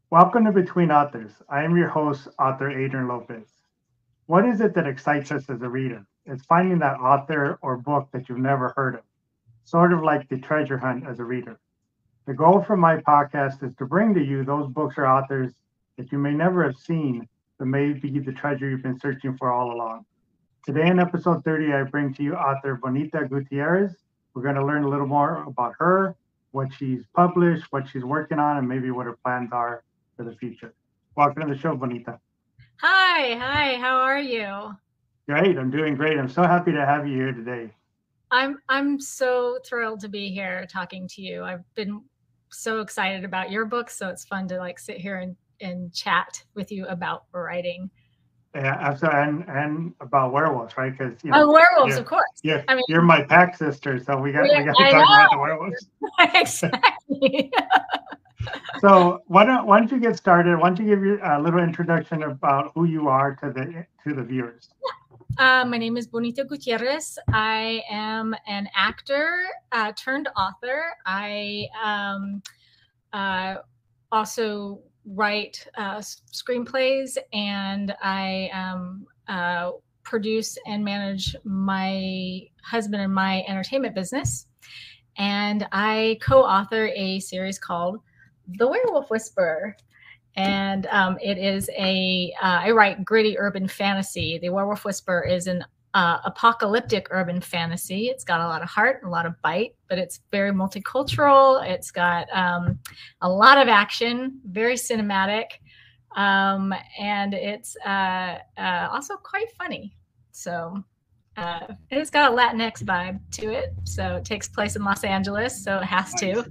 Welcome to Between Authors. I am your host, author Adrian Lopez. What is it that excites us as a reader? It's finding that author or book that you've never heard of, sort of like the treasure hunt as a reader. The goal for my podcast is to bring to you those books or authors that you may never have seen, but may be the treasure you've been searching for all along. Today in episode 30, I bring to you author Bonita Gutierrez. We're going to learn a little more about her, what she's published, what she's working on, and maybe what her plans are for the future. Welcome to the show, Bonita. Hi, how are you? Great, I'm doing great. I'm so happy to have you here today. I'm so thrilled to be here talking to you. I've been so excited about your book, so it's fun to sit here and chat with you about writing. Yeah, absolutely, and about werewolves, right? Because werewolves, of course. You're my pack sister, so we got to talk about the werewolves. Exactly. So why don't you get started? Why don't you give you a little introduction about who you are to the viewers? My name is Bonita Gutierrez. I am an actor turned author. I also write screenplays, and I produce and manage my husband and my entertainment business. And I co-author a series called The Werewolf Whisperer. And it is I write gritty urban fantasy. The Werewolf Whisperer is an apocalyptic urban fantasy. It's got a lot of heart, a lot of bite, but it's very multicultural. It's got a lot of action, very cinematic, and it's also quite funny. So it's got a LatinX vibe to it. So it takes place in Los Angeles, so it has to,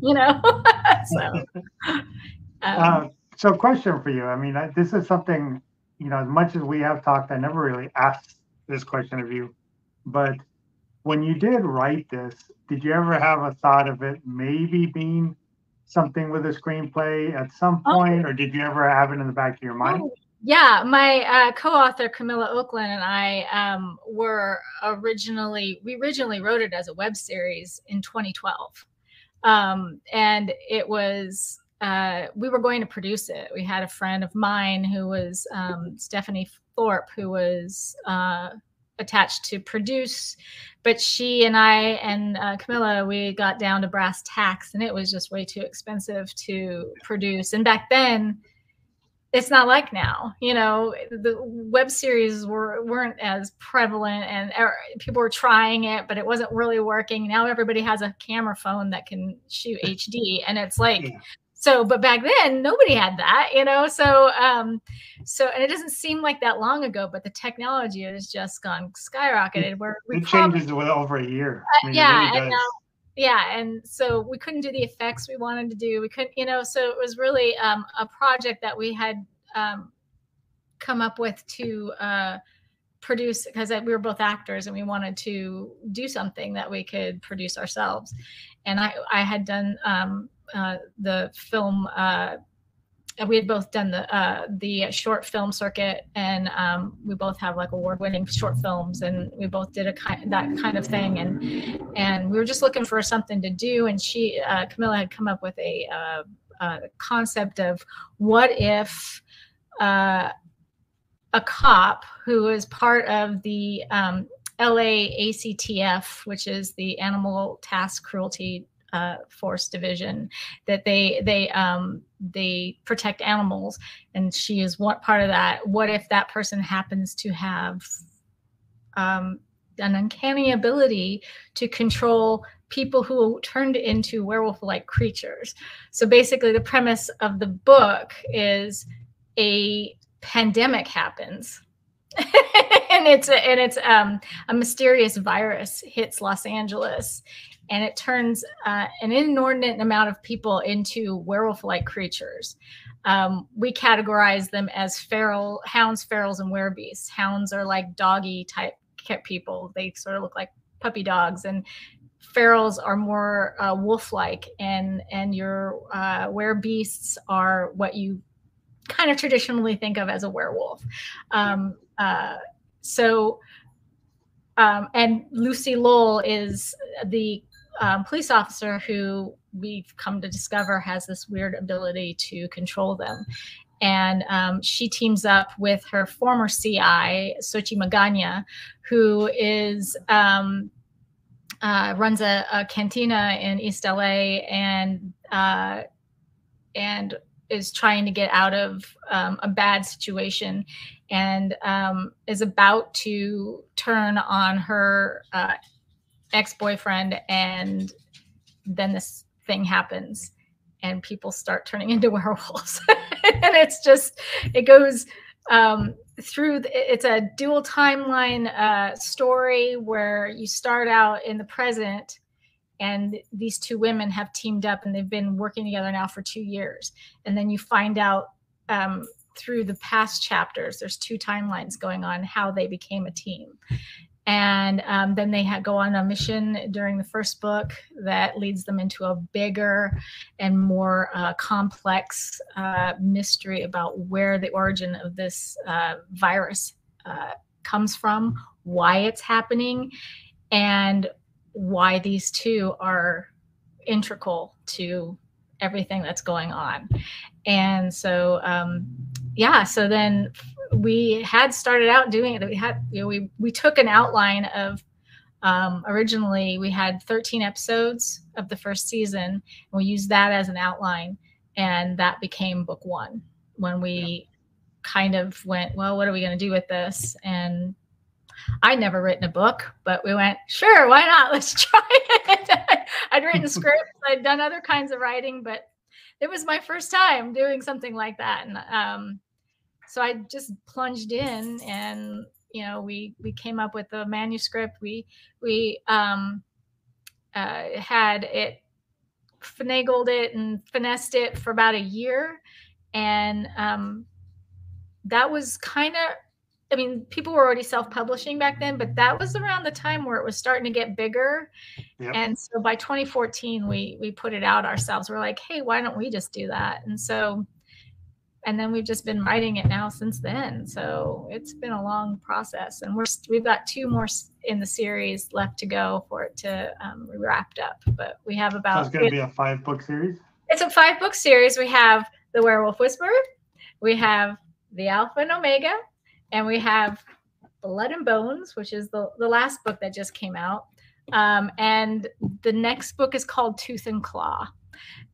So question for you. I mean, this is something, as much as we have talked, I never really asked this question of you. But when you did write this, did you ever have a thought of it maybe being something with a screenplay at some point, or did you ever have it in the back of your mind? Yeah, my co-author Camilla Oakland and I we originally wrote it as a web series in 2012, and it was. We were going to produce it. We had a friend of mine who was Stephanie Thorpe, who was attached to produce, but she and I and Camilla, we got down to brass tacks, and it was just way too expensive to produce. And back then, it's not like now. The web series weren't as prevalent, and people were trying it, but it wasn't really working. Now everybody has a camera phone that can shoot HD, and it's like. So, but back then nobody had that, so, and it doesn't seem like that long ago, but the technology has just gone skyrocketed it changes with over a year. Yeah. It really does. Yeah. And so we couldn't do the effects we wanted to do. We couldn't, so it was really a project that we had come up with to produce, because we were both actors and we wanted to do something that we could produce ourselves. And I had done the film. We had both done the short film circuit, and we both have award-winning short films, and we both did that kind of thing, and we were just looking for something to do. And Camilla had come up with a concept of what if a cop who is part of the LA ACTF, which is the Animal Task Cruelty Force Division, that they protect animals, and she is one part of that. What if that person happens to have an uncanny ability to control people who turned into werewolf-like creatures? So basically, the premise of the book is a pandemic happens. and it's a mysterious virus hits Los Angeles, and it turns an inordinate amount of people into werewolf-like creatures. We categorize them as hounds, ferals, and werebeasts. Hounds are like doggy type people. They sort of look like puppy dogs, and ferals are more wolf-like, and your werebeasts are what you kind of traditionally think of as a werewolf. And Lucy Lowell is the police officer who we've come to discover has this weird ability to control them. And she teams up with her former CI, Sochi Magana, who is runs a cantina in East LA and is trying to get out of a bad situation, and is about to turn on her ex-boyfriend, and then this thing happens and people start turning into werewolves. And it goes through, it's a dual timeline story where you start out in the present, and these two women have teamed up and they've been working together now for 2 years. And then you find out through the past chapters, there's 2 timelines going on, how they became a team. And then they go on a mission during the first book that leads them into a bigger and more complex mystery about where the origin of this virus comes from, why it's happening, and why these two are integral to everything that's going on. And so, so then we had started out doing it. We took an outline of, originally we had 13 episodes of the first season, and we used that as an outline, and that became book 1 when we kind of went, well, what are we going to do with this? And I'd never written a book, but we went, sure, why not? Let's try it. I'd written scripts, I'd done other kinds of writing, but it was my first time doing something like that. And so I just plunged in, and we came up with a manuscript. We had it, finagled it and finessed it for about a year, and that was kind of, people were already self-publishing back then, but that was around the time where it was starting to get bigger. Yep. And so by 2014, we put it out ourselves. We're like, hey, why don't we just do that? And then we've just been writing it now since then. So it's been a long process, and we've got 2 more in the series left to go for it to be wrapped up. But we have about. So it's going to be a 5-book series? It's a 5-book series. We have The Werewolf Whisperer, we have The Alpha and Omega, and we have Blood and Bones, which is the last book that just came out. And the next book is called Tooth and Claw.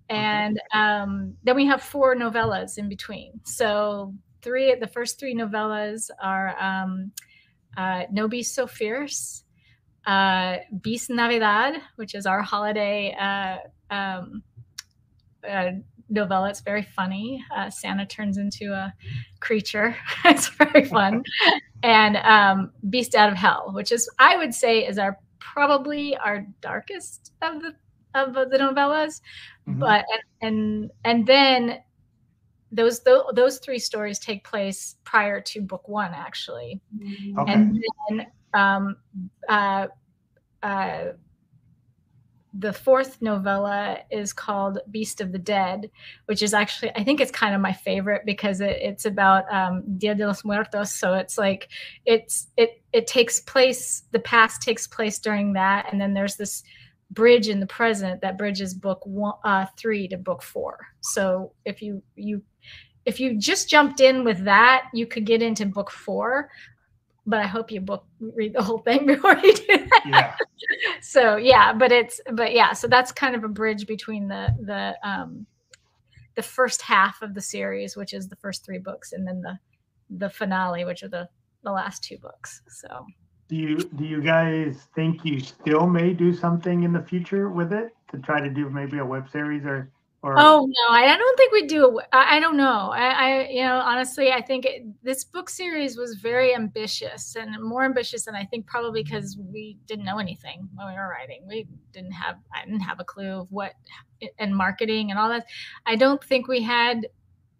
And then we have 4 novellas in between. So the first 3 novellas are No Beast So Fierce, Beast Navidad, which is our holiday novella. It's very funny. Santa turns into a creature. It's very fun. And Beast Out of Hell, which is, I would say, is probably our darkest of the novellas. Mm-hmm. But and then those 3 stories take place prior to book 1, actually. Okay. And then the 4th novella is called Beast of the Dead, which is actually, I think it's kind of my favorite, because it's about Dia de los Muertos. So it's like it takes place, the past takes place during that, and then there's this bridge in the present that bridges book 3 to book 4. So if you just jumped in with that, you could get into book 4. But I hope you read the whole thing before you do that. Yeah. So so that's kind of a bridge between the first half of the series, which is the first 3 books, and then the finale, which are the last 2 books. So do you guys think you still may do something in the future with it, to try to do maybe a web series or? Oh no, I don't think we do. I don't know. Honestly, I think this book series was very ambitious, and more ambitious than I think, probably because we didn't know anything when we were writing. I didn't have a clue of what, and marketing and all that. I don't think we had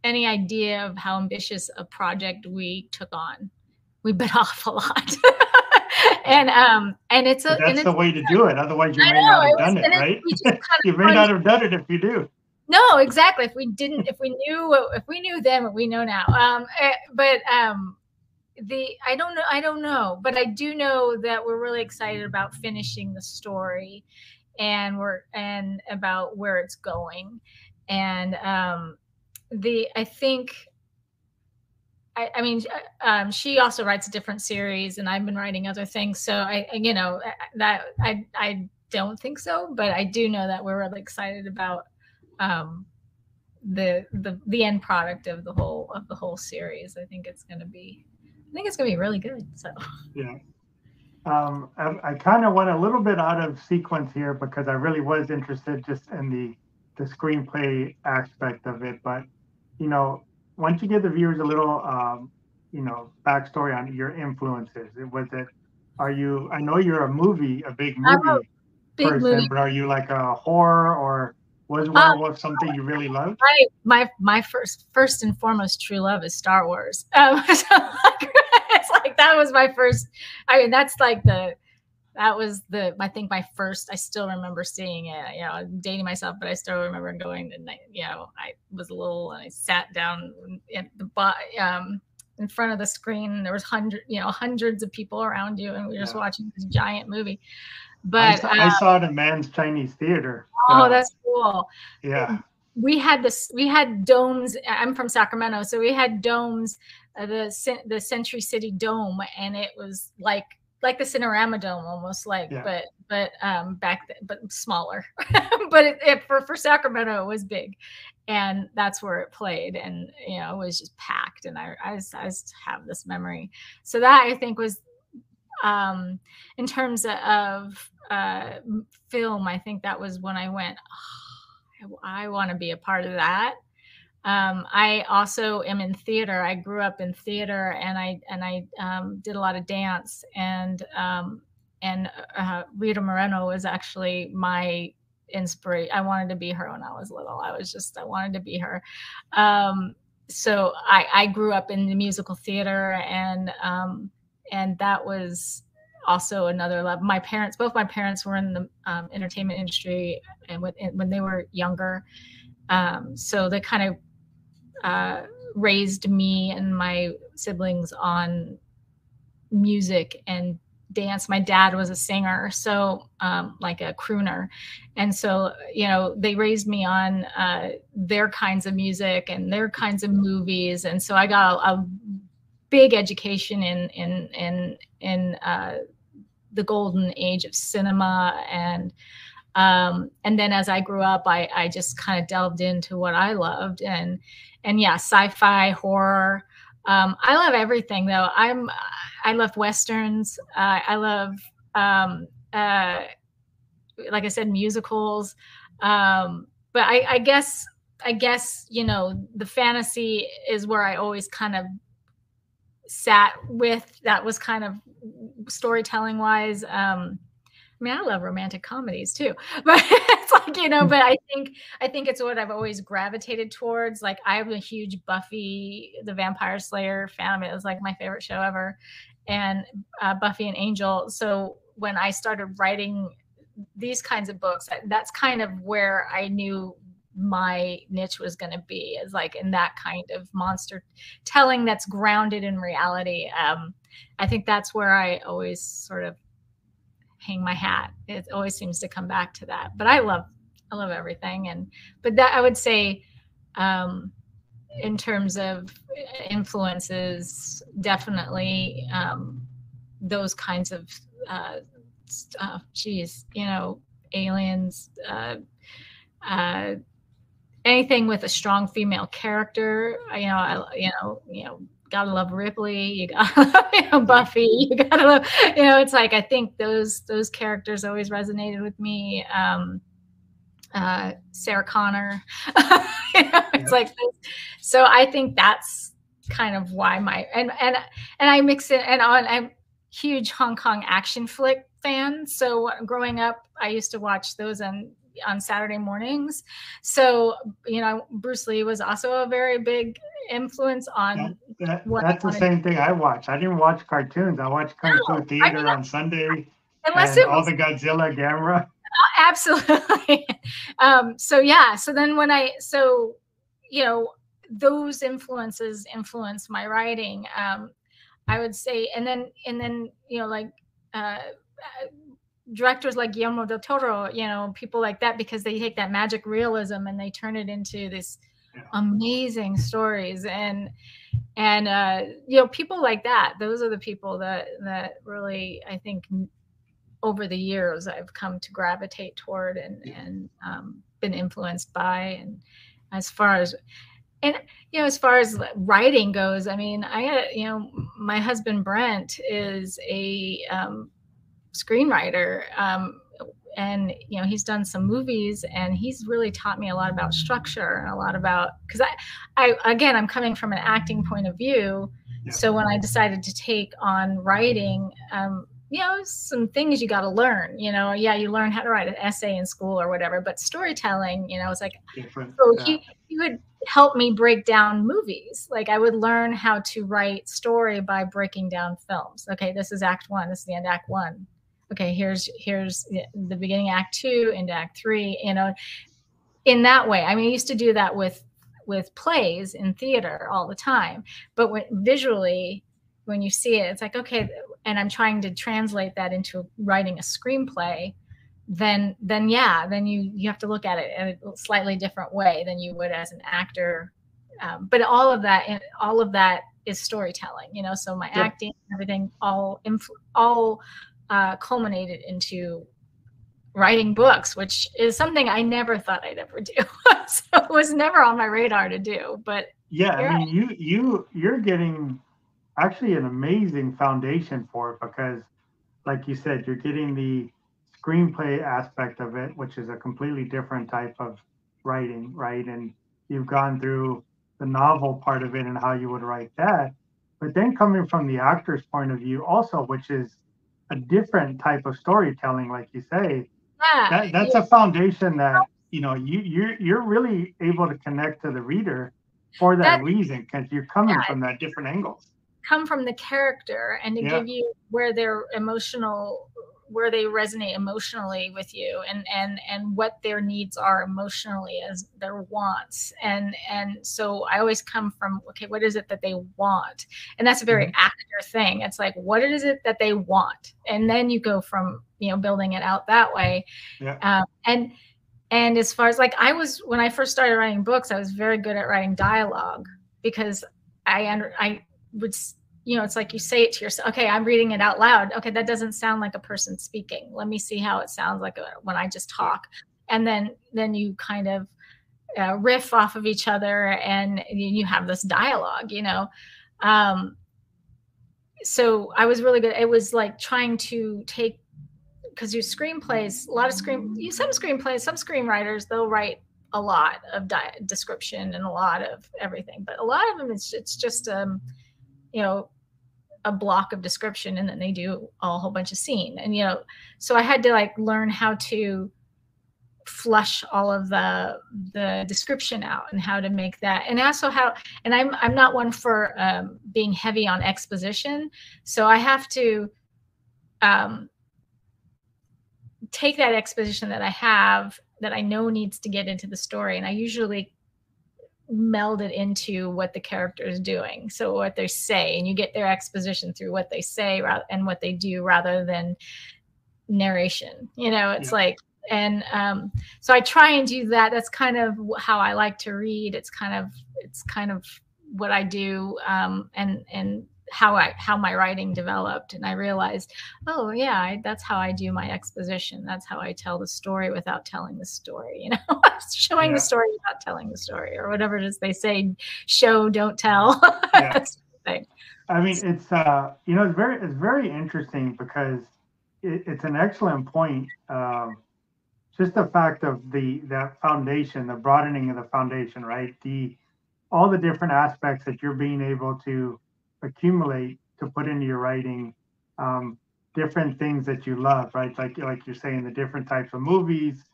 any idea of how ambitious a project we took on. We bit off a lot. And it's that's the way to do it. Otherwise, you may not have done it, right? You may not have done it if you do. No, exactly. If we knew then what we know now. I don't know. But I do know that we're really excited about finishing the story, and about where it's going. And I think, I mean, she also writes a different series, and I've been writing other things. So I don't think so, but I do know that we're really excited about the end product of the whole series. I think it's going to be really good. So Yeah. I kind of went a little bit out of sequence here because I really was interested just in the screenplay aspect of it. But you know, once you give the viewers a little backstory on your influences, are you? I know you're a big I'm a movie big movie. person, but are you like a horror, or was werewolf something you really loved? My first and foremost true love is Star Wars. So it's like that was my first. I mean, that's like I think my first. I still remember seeing it. You know, I'm dating myself, but I still remember going. And I was little, and I sat down at the in front of the screen. And there was hundreds of people around you, and we were just watching this giant movie. But I saw it in Man's Chinese Theater. Oh, that's cool. Yeah. We had domes. I'm from Sacramento, so we had domes, the Century City Dome, and it was like the Cinerama Dome, almost like, but back then, but smaller. But for Sacramento, it was big, and that's where it played, and it was just packed, and I just have this memory. So that, I think, was in terms of film, I think that was when I went, I want to be a part of that. I also am in theater. I grew up in theater, and I did a lot of dance, and Rita Moreno was actually my inspiration. I wanted to be her when I was little. I wanted to be her. So I grew up in the musical theater, and that was also another love. Both my parents were in the entertainment industry, and when they were younger, so they kind of raised me and my siblings on music and dance. My dad was a singer, so like a crooner, and so they raised me on their kinds of music and their kinds of movies, and so I got a big education in the golden age of cinema, and then as I grew up, I just kind of delved into what I loved, and yeah, sci-fi, horror. I love everything, though. I love Westerns. I love, like I said, musicals. But I guess the fantasy is where I always kind of sat with. That was kind of storytelling wise. I mean, I love romantic comedies too, but it's like, but I think it's what I've always gravitated towards. Like, I'm a huge Buffy the Vampire Slayer fan. It was like my favorite show ever, and Buffy and Angel. So when I started writing these kinds of books, that's kind of where I knew my niche was going to be, is like in that kind of monster telling that's grounded in reality. I think that's where I always sort of hang my hat. It always seems to come back to that. But I love everything. But that, I would say, in terms of influences, definitely those kinds of stuff. Aliens, anything with a strong female character. Gotta love Ripley. You gotta love Buffy. You gotta love. It's like, I think those characters always resonated with me. Sarah Connor. It's like this. So I think that's kind of why and I mix it. And I'm a huge Hong Kong action flick fan. So growing up, I used to watch those on Saturday mornings. So, Bruce Lee was also a very big influence on that's the same thing I watch. I didn't watch cartoons. I watched Kung Fu Theater on Sunday, and all the Godzilla Gamera. Absolutely. So then those influences influence my writing, I would say. And then directors like Guillermo del Toro, you know, people like that, because they take that magic realism and they turn it into this amazing stories. And you know, people like that, those are the people that really, I think, over the years I've come to gravitate toward and been influenced by. And as far as, and you know, as far as writing goes, I mean, you know, my husband Brent is a screenwriter, and you know, he's done some movies, and he's really taught me a lot about structure and a lot about, because I again, I'm coming from an acting point of view. So when I decided to take on writing, you know, some things you got to learn, you know, you learn how to write an essay in school or whatever, but storytelling, you know, it's like, so he would help me break down movies. Like I would learn how to write story by breaking down films. Okay, this is act 1, this is the end act 1. Okay, here's the beginning act 2 into act 3, you know, in that way. I mean, I used to do that with plays in theater all the time, but visually, when you see it, it's like, okay, and I'm trying to translate that into writing a screenplay, then you have to look at it in a slightly different way than you would as an actor. But all of that is storytelling, you know. So my acting, everything, all culminated into writing books, which is something I never thought I'd ever do. So it was never on my radar to do. But I mean, you're getting actually an amazing foundation for it, because like you said, you're getting the screenplay aspect of it, which is a completely different type of writing, right? And you've gone through the novel part of it and how you would write that. But then coming from the actor's point of view also, which is a different type of storytelling, like you say, that's a foundation that, you know, you're really able to connect to the reader for that reason, because you're coming from that different angles. Come from the character and to give you where they're emotional, where they resonate emotionally with you, and what their needs are emotionally as their wants. And so I always come from, okay, what is it that they want? And that's a very actor thing. It's like, what is it that they want? And then you go from, you know, building it out that way. And as far as like, when I first started writing books, I was very good at writing dialogue, because I would, you know, it's like you say it to yourself. Okay, I'm reading it out loud. Okay, that doesn't sound like a person speaking. Let me see how it sounds like when I just talk. And then you kind of riff off of each other, and you have this dialogue, you know. So I was really good. It was like trying to take, because your screenplays, some screenwriters, they'll write a lot of description and a lot of everything, but a lot of them, it's just you know, a block of description, and then they do a whole bunch of scene. And, you know, so I had to like learn how to flush all of the description out and how to make that. And also and I'm not one for being heavy on exposition. So I have to take that exposition that I have, that I know needs to get into the story, and I usually meld it into what the character is doing. So what they say, and you get their exposition through what they say and what they do, rather than narration. You know, it's like, and so I try and do that. That's kind of how I like to read. It's kind of what I do, and how my writing developed. And I realized, oh yeah, that's how I do my exposition. That's how I tell the story without telling the story, you know. Showing the story without telling the story, or whatever it is they say, show, don't tell. That's the thing. I mean, it's you know, it's very interesting, because it's an excellent point. Just the fact of that foundation, the broadening of the foundation, right? All the different aspects that you're being able to accumulate to put into your writing, different things that you love, right? Like you're saying, the different types of movies.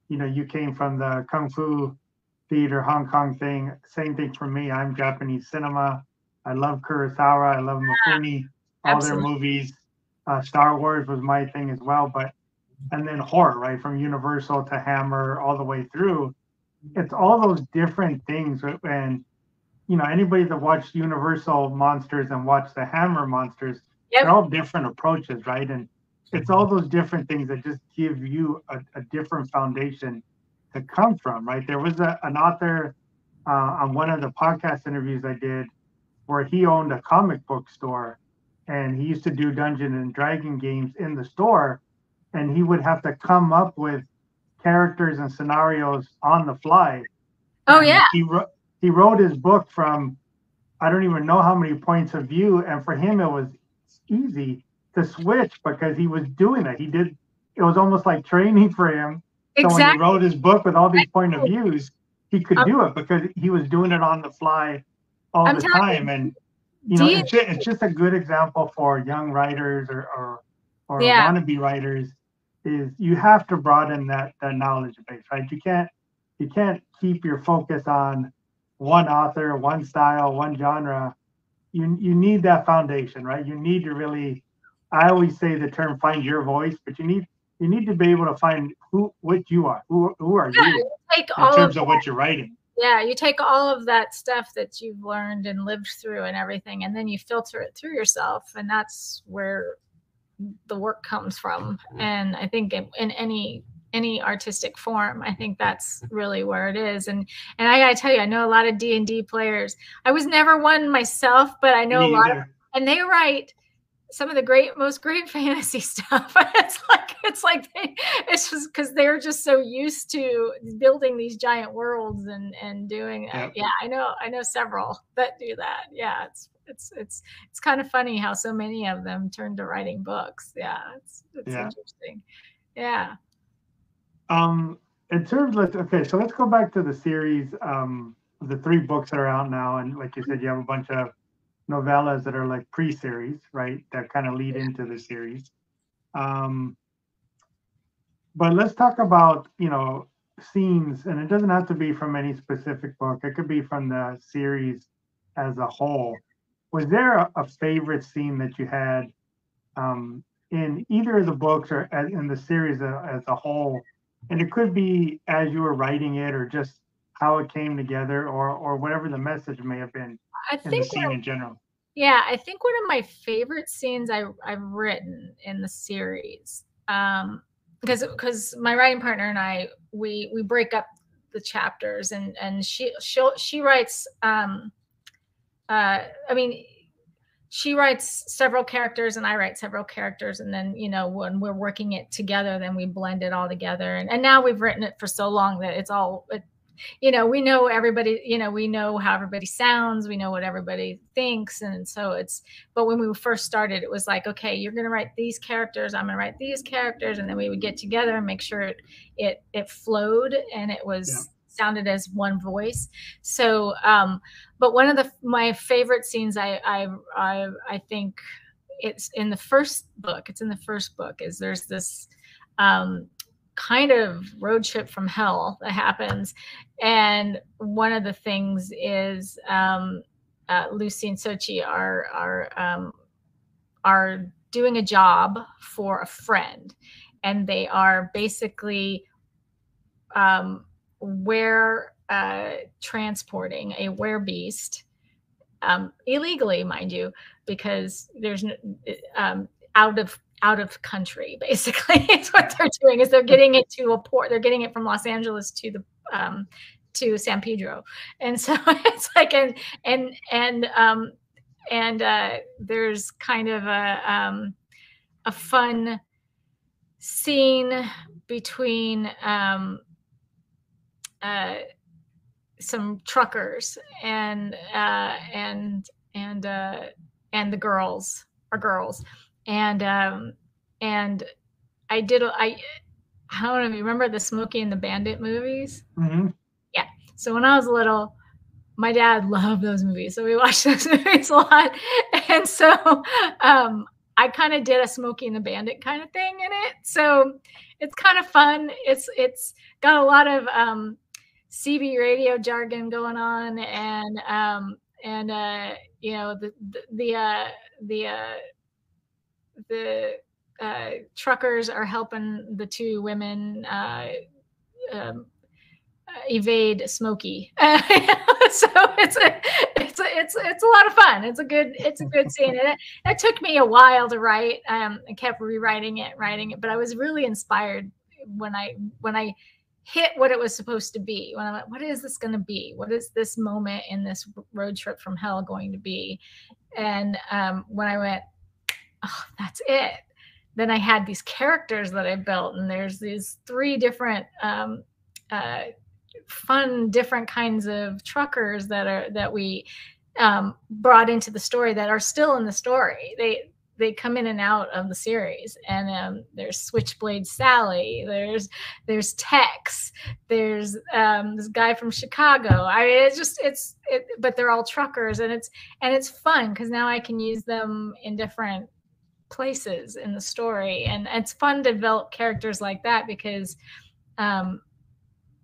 You know, you came from the Kung Fu theater, Hong Kong thing. Same thing for me. I'm Japanese cinema. I love Kurosawa. I love Mifune, all their movies. Star Wars was my thing as well. And then horror, right? From Universal to Hammer, all the way through. It's all those different things. And, you know, anybody that watched Universal monsters and watched the Hammer monsters, they're all different approaches, right? And it's all those different things that just give you a different foundation to come from, right? There was an author on one of the podcast interviews I did where he owned a comic book store and he used to do Dungeon and Dragon games in the store, and he would have to come up with characters and scenarios on the fly. Oh And yeah. he wrote his book from I don't even know how many points of view, and for him it was easy to switch because he was doing it. It was almost like training for him. So when he Exactly. wrote his book with all these point of views, he could I'm, do it because he was doing it on the fly all I'm the telling time. you, And D. it's just a good example for young writers or Yeah. wannabe writers. Is you have to broaden that knowledge base, right? You can't keep your focus on one author, one style, one genre. You need that foundation, right? You need to really. I always say the term "find your voice," but you need to be able to find what you are. Who are Yeah, you you take in all of terms of what you're writing? Yeah, you take all of that stuff that you've learned and lived through and everything, and then you filter it through yourself, and that's where the work comes from. And I think in any artistic form, I think that's really where it is. And I gotta tell you, I know a lot of D&D players. I was never one myself, but I know a lot of, and they write some of the most great fantasy stuff. It's just because they're just so used to building these giant worlds and doing that. Yeah, I know several that do that. Yeah, it's kind of funny how so many of them turn to writing books. Yeah, it's interesting. Yeah. In terms of okay, so let's go back to the series, the 3 books that are out now, and like you said, you have a bunch of novellas that are like pre-series, right? That kind of lead into the series. But let's talk about, scenes, and it doesn't have to be from any specific book. It could be from the series as a whole. Was there a favorite scene that you had in either of the books or in the series as a whole? And it could be as you were writing it or just how it came together or whatever the message may have been in the scene in general. Yeah, I think one of my favorite scenes I've written in the series, because my writing partner and I we break up the chapters, and she writes. I mean, she writes several characters and I write several characters, and then when we're working it together, then we blend it all together. And now we've written it for so long that it's all. We know everybody, we know how everybody sounds, we know what everybody thinks. And so but when we first started, it was like, okay, you're going to write these characters, I'm going to write these characters. And then we would get together and make sure it flowed and it was sounded as one voice. So, but one of my favorite scenes, I think it's in the first book, is there's this, kind of road trip from hell that happens, and one of the things is Lucy and Sochi are doing a job for a friend, and they are basically transporting a werebeast illegally, mind you, because there's out of country, basically. It's what they're doing is they're getting it to a port. They're getting it from Los Angeles to the to San Pedro. And so it's like there's kind of a fun scene between some truckers and the girls are girls. And I don't know if you remember the Smokey and the Bandit movies. Mm-hmm. Yeah. So when I was little, my dad loved those movies. So we watched those movies a lot. And so I kind of did a Smokey and the Bandit kind of thing in it. So it's kind of fun. It's got a lot of CB radio jargon going on, and the truckers are helping the 2 women evade Smokey. So it's it's a lot of fun. It's a good scene. And it took me a while to write. I kept writing it, but I was really inspired when I hit what it was supposed to be. When I'm like, what is this going to be? What is this moment in this road trip from hell going to be? And when I went, oh, that's it. Then I had these characters that I built, and there's these 3 different fun, different kinds of truckers that we brought into the story that are still in the story. They come in and out of the series, and there's Switchblade Sally, there's Tex, there's this guy from Chicago. I mean, but they're all truckers, and it's fun because now I can use them in different places in the story, and it's fun to develop characters like that because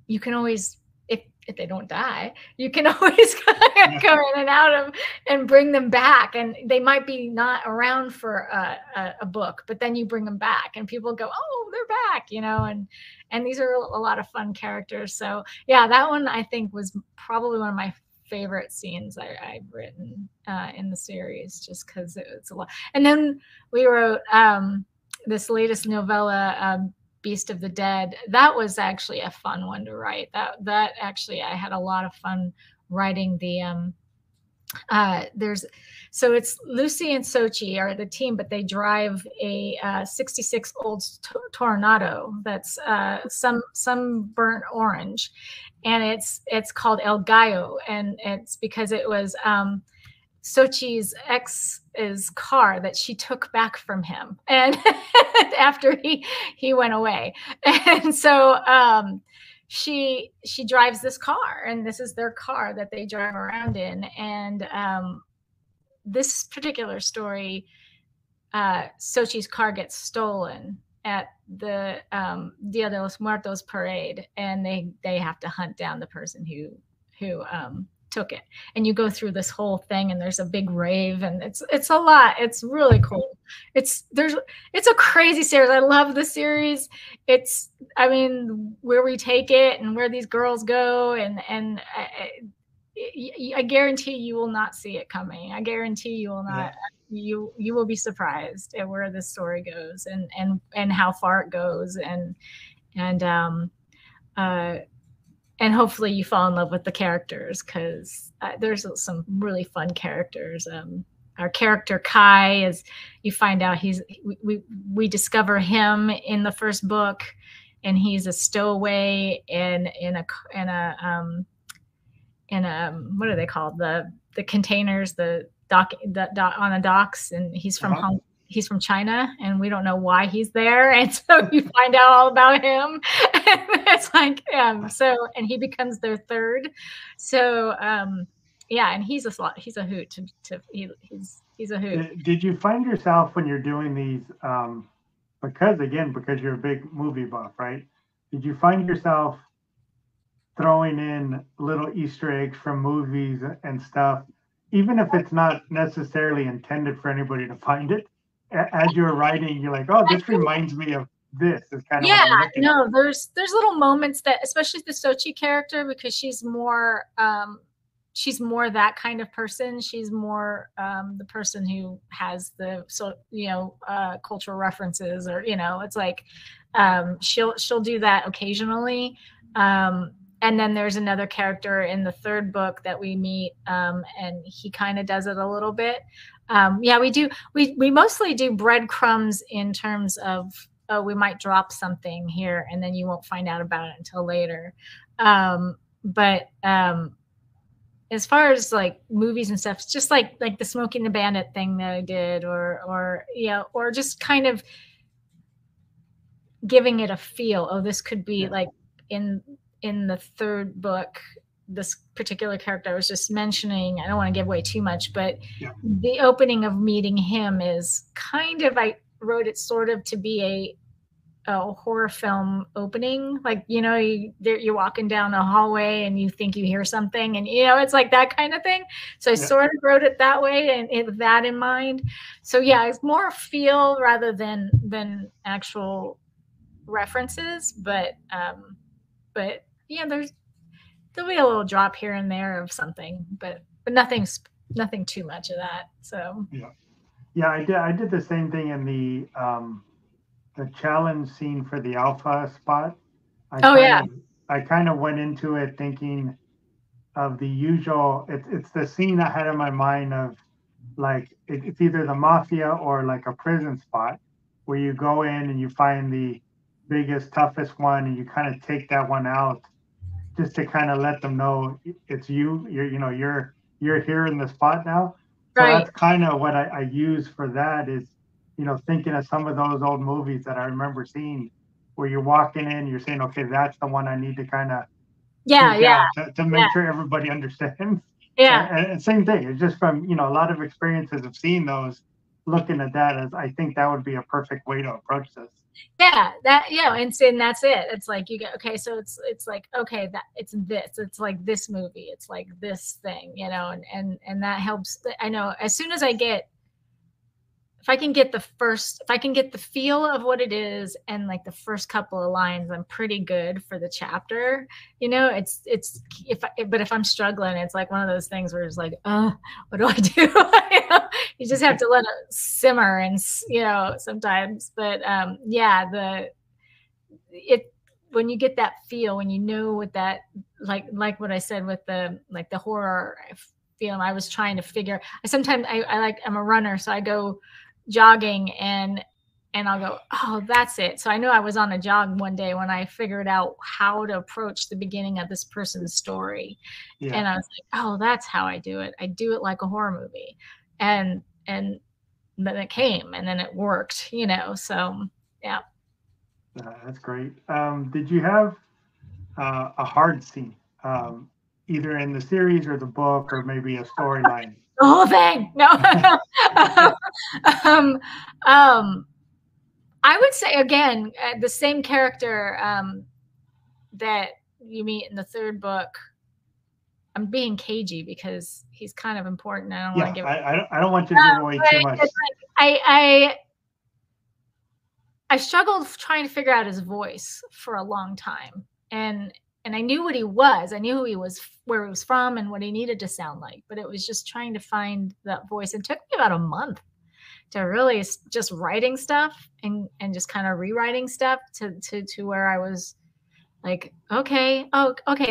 you can always, if they don't die, you can always go in and out of and bring them back, and they might be not around for a book, but then you bring them back and people go, oh, they're back, and these are a lot of fun characters. So yeah, that one I think was probably one of my favorite scenes I've written in the series, just because it's a lot. And then we wrote this latest novella, Beast of the Dead. That was actually a fun one to write. That actually, I had a lot of fun writing the so it's Lucy and Sochi are the team, but they drive a 66 old Tornado that's some burnt orange, and it's called El Gallo, and it's because it was Sochi's ex's car that she took back from him, and after he went away, and so she drives this car, and this is their car that they drive around in, and this particular story, Sochi's car gets stolen at the Dia de los Muertos parade, and they have to hunt down the person who took it. And you go through this whole thing, and there's a big rave, and it's a lot. It's really cool. It's a crazy series. I love the series. I mean, where we take it and where these girls go, and I guarantee you will not see it coming. I guarantee you will not. Yeah. You will be surprised at where this story goes, and how far it goes, and hopefully you fall in love with the characters, because there's some really fun characters. Our character Kai, is, you find out we discover him in the first book, and he's a stowaway in a what are they called, the containers, the dock on the docks, and he's from China, and we don't know why he's there, and so you find out all about him. And it's like, and he becomes their third. So yeah, and he's a hoot. He's a hoot. Did you find yourself, when you're doing these, because you're a big movie buff, right? Did you find yourself throwing in little Easter eggs from movies and stuff, even if it's not necessarily intended for anybody to find it? As you're writing, you're like, oh, this reminds me of this. Is kind of no, there's little moments that, especially the Sochi character, because she's more that kind of person. She's more the person who has the cultural references, or it's like she'll do that occasionally. And then there's another character in the third book that we meet, and he kind of does it a little bit. We do. We mostly do breadcrumbs in terms of, we might drop something here, and then you won't find out about it until later. But as far as like movies and stuff, it's just like the Smoking the Bandit thing that I did, or just kind of giving it a feel. Oh, this could be like in the third book, this particular character I was just mentioning. I don't want to give away too much, but the opening of meeting him is kind of, I wrote it sort of to be a horror film opening. Like, you're walking down a hallway and you think you hear something, and it's like that kind of thing. So I sort of wrote it that way, and with that in mind. So yeah, it's more feel rather than actual references, but yeah, there'll be a little drop here and there of something, but but nothing too much of that. So yeah, I did the same thing in the challenge scene for the alpha spot. I oh kind yeah, of I kind of went into it thinking of the usual. It's the scene I had in my mind of like it's either the mafia or like a prison spot where you go in and you find the biggest toughest one and you kind of take that one out just to kind of let them know it's you. You're here in the spot now. So right. that's kind of what I use for that is, thinking of some of those old movies that I remember seeing where you're walking in, you're saying, okay, that's the one I need to kind of Yeah, take yeah, out to yeah, make sure everybody understands. yeah. And same thing. It's just from, a lot of experiences of seeing those, looking at that as I think that would be a perfect way to approach this. Yeah, and that's it. It's like you get okay, so it's like okay, that it's this. It's like this movie. It's like this thing, and that helps. I know as soon as if I can get the feel of what it is and like the first couple of lines, I'm pretty good for the chapter. It's but if I'm struggling, it's like one of those things where it's like, what do I do? You just have to let it simmer and sometimes. But when you get that feel, when you know what that like what I said with the horror film, I was trying to figure. Sometimes I'm a runner, so I go jogging and I'll go, oh, that's it. So I know I was on a jog one day when I figured out how to approach the beginning of this person's story. Yeah. And I was like, oh, that's how I do it. I do it like a horror movie. And then it came and then it worked, so yeah. That's great. Did you have a hard scene, either in the series or the book or maybe a storyline? The whole thing. No. I would say again, the same character that you meet in the third book. I'm being cagey because he's kind of important. I don't want to give. I don't want you to give away too much. I struggled trying to figure out his voice for a long time, and I knew what he was. I knew who he was, where he was from, and what he needed to sound like. But it was just trying to find that voice. It took me about a month to really just writing stuff and just kind of rewriting stuff to where I was like, okay,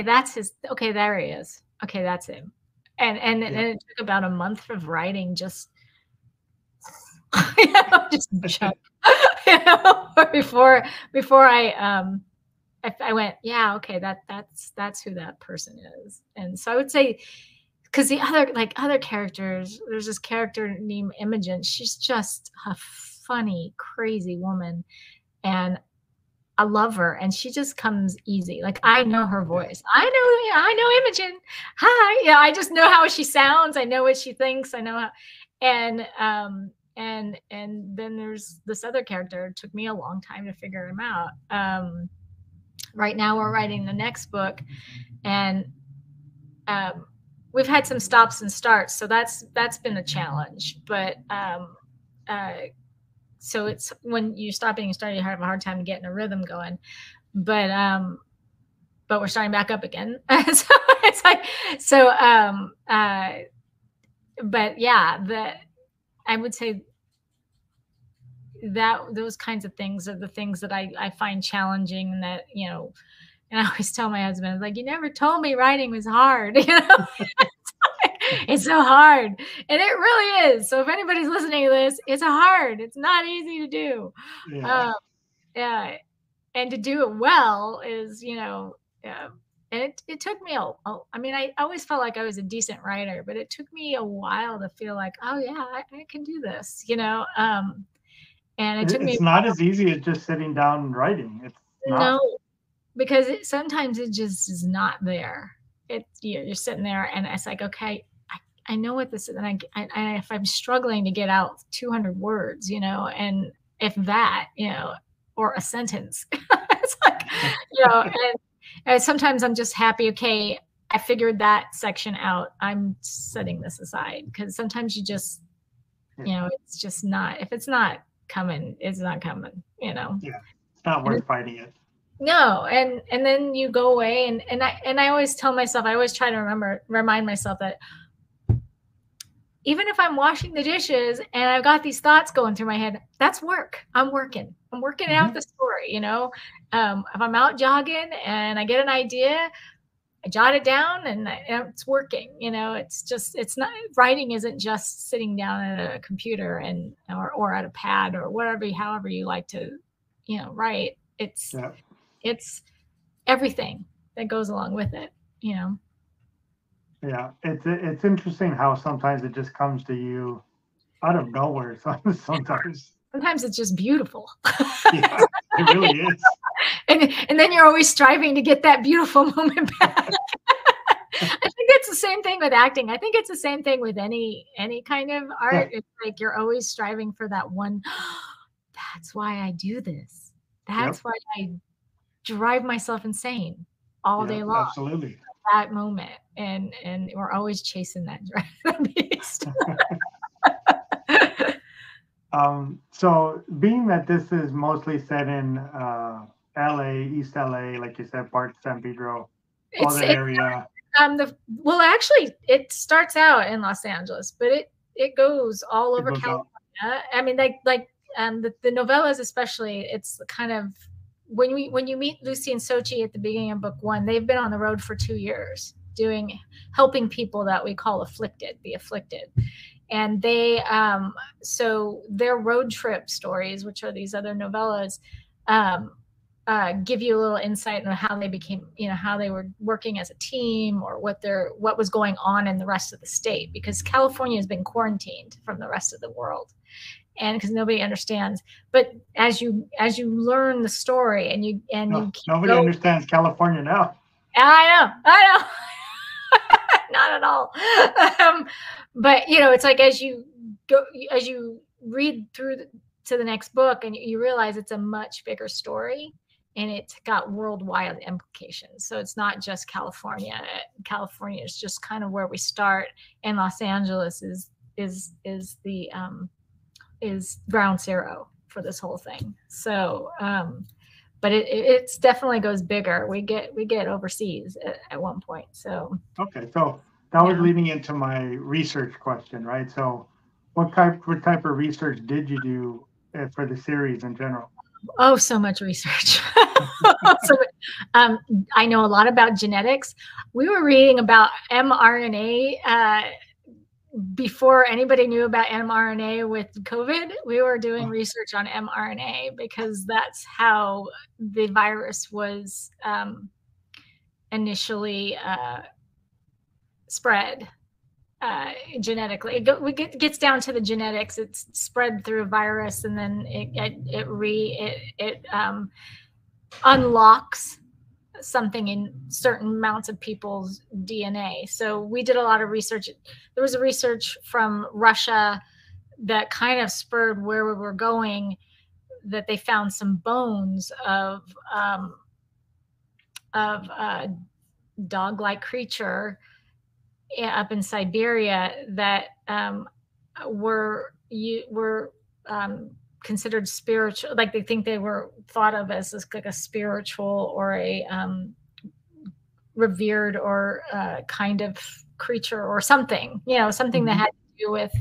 that's his. Okay, there he is. Okay, that's him. And it took about a month of writing just before I went, yeah, okay, that's who that person is. And so I would say, because the other characters, there's this character named Imogen. She's just a funny, crazy woman, and I love her, and she just comes easy. Like I know her voice. I know Imogen. Hi, yeah. I just know how she sounds. I know what she thinks. I know how, and then there's this other character. It took me a long time to figure him out. Right now we're writing the next book, and we've had some stops and starts, so that's been a challenge. But so it's when you stop and you start, you have a hard time getting a rhythm going. But we're starting back up again. So it's like but yeah, I would say that those kinds of things are the things that I find challenging, and that and I always tell my husband, like, you never told me writing was hard. It's so hard, and it really is. So if anybody's listening to this, it's hard. It's not easy to do. Yeah, and to do it well is, and it took me I mean, I always felt like I was a decent writer, but it took me a while to feel like, oh yeah, I can do this, and it's not as easy as just sitting down and writing. It's not. No, because sometimes it just is not there. You're sitting there, and it's like, okay, I know what this is, and if I'm struggling to get out 200 words, and if that, or a sentence, it's like, and sometimes I'm just happy. Okay, I figured that section out. I'm setting this aside, because sometimes you just, it's just not. If it's not coming, it's not coming. Yeah, it's not worth fighting it. No, and then you go away, and I always tell myself, I always try to remind myself that even if I'm washing the dishes and I've got these thoughts going through my head, that's work. I'm working out the story, you know. If I'm out jogging and I get an idea, I jot it down and it's working, you know. It's not, writing isn't just sitting down at a computer or at a pad or however you like to, you know, write. It's everything that goes along with it, you know. Yeah, it's interesting how sometimes it just comes to you out of nowhere. Sometimes. Sometimes it's just beautiful. Yeah, it really is. And then you're always striving to get that beautiful moment back. I think it's the same thing with acting. I think it's the same thing with any kind of art. Yeah. It's like you're always striving for that one. That's why I do this. That's why I drive myself insane all day long. Absolutely. That moment, and we're always chasing that beast. So being that this is mostly set in LA, East LA, like you said, part San Pedro, all that area. Well, actually, it starts out in Los Angeles, but it goes all over California. I mean, the novellas, especially, it's kind of when you meet Lucy and Sochi at the beginning of book 1, they've been on the road for 2 years helping people that we call the afflicted. And they, so their road trip stories, which are these other novellas, give you a little insight on how they became, you know, how they were working as a team, or what was going on in the rest of the state, because California has been quarantined from the rest of the world, and because nobody understands. But as you learn the story nobody understands California now. I know. Not at all. But you know, it's like as you read through to the next book, and you realize it's a much bigger story, and it's got worldwide implications. So it's not just California. California is just kind of where we start, and Los Angeles is ground zero for this whole thing. So, but it's definitely goes bigger. We get overseas at one point. So okay, so that was leading into my research question, right? So, what type of research did you do for the series in general? Oh, so much research. I know a lot about genetics. We were reading about mRNA before anybody knew about mRNA with COVID. We were doing research on mRNA because that's how the virus was initially spread genetically. It gets down to the genetics. It's spread through a virus, and then it unlocks something in certain amounts of people's DNA. So we did a lot of research. There was a research from Russia that kind of spurred where we were going, that they found some bones of a dog-like creature up in Siberia that were considered spiritual, like they think they were thought of as like a spiritual or a revered or kind of creature or something, you know, something that had to do with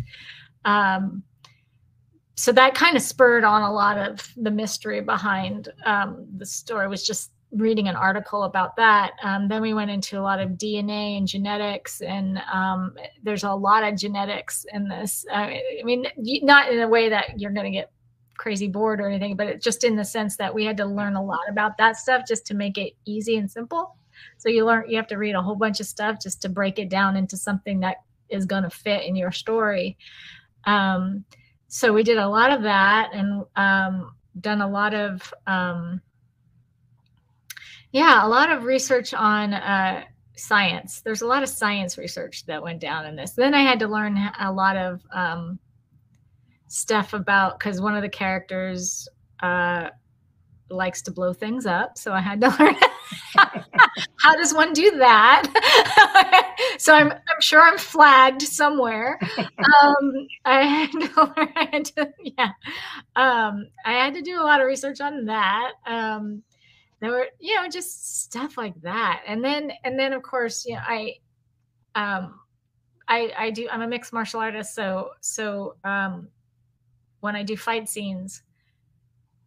so that kind of spurred on a lot of the mystery behind the story. Was just reading an article about that. Then we went into a lot of DNA and genetics, and there's a lot of genetics in this. I mean, not in a way that you're going to get crazy bored or anything, but just in the sense that we had to learn a lot about that stuff just to make it easy and simple. So you have to read a whole bunch of stuff just to break it down into something that is going to fit in your story. So we did a lot of that, and done a lot of a lot of research on science. There's a lot of science research that went down in this. Then I had to learn a lot of stuff about, because one of the characters likes to blow things up. So I had to learn how does one do that? So I'm sure I'm flagged somewhere. I had to do a lot of research on that. There were, you know, just stuff like that. And then of course, you know, I'm a mixed martial artist, so when I do fight scenes,